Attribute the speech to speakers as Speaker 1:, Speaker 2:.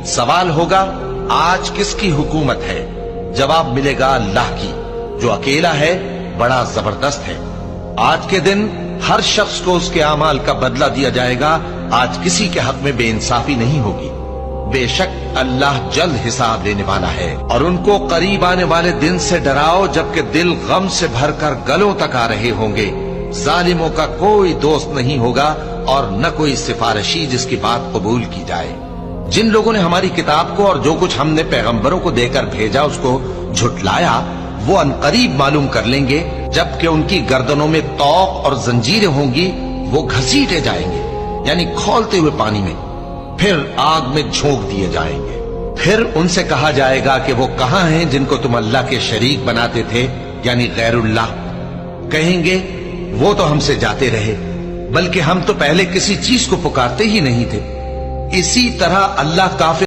Speaker 1: سوال ہوگا آج کس کی حکومت ہے؟ جواب ملے گا اللہ کی، جو اکیلا ہے، بڑا زبردست ہے۔ آج کے دن ہر شخص کو اس کے اعمال کا بدلہ دیا جائے گا۔ آج کسی کے حق میں بے انصافی نہیں ہوگی۔ بے شک اللہ جلد حساب لینے والا ہے۔ اور ان کو قریب آنے والے دن سے ڈراؤ جبکہ دل غم سے بھر کر گلوں تک آ رہے ہوں گے۔ ظالموں کا کوئی دوست نہیں ہوگا اور نہ کوئی سفارشی جس کی بات قبول کی جائے۔ جن لوگوں نے ہماری کتاب کو اور جو کچھ ہم نے پیغمبروں کو دے کر بھیجا اس کو جھٹلایا، وہ انقریب معلوم کر لیں گے جبکہ ان کی گردنوں میں طوق اور زنجیریں ہوں گی، وہ گھسیٹے جائیں گے یعنی کھولتے ہوئے پانی میں، پھر آگ میں جھونک دیے جائیں گے۔ پھر ان سے کہا جائے گا کہ وہ کہاں ہیں جن کو تم اللہ کے شریک بناتے تھے یعنی غیر اللہ؟ کہیں گے وہ تو ہم سے جاتے رہے، بلکہ ہم تو پہلے کسی چیز کو پکارتے ہی نہیں تھے۔ اسی طرح اللہ کافر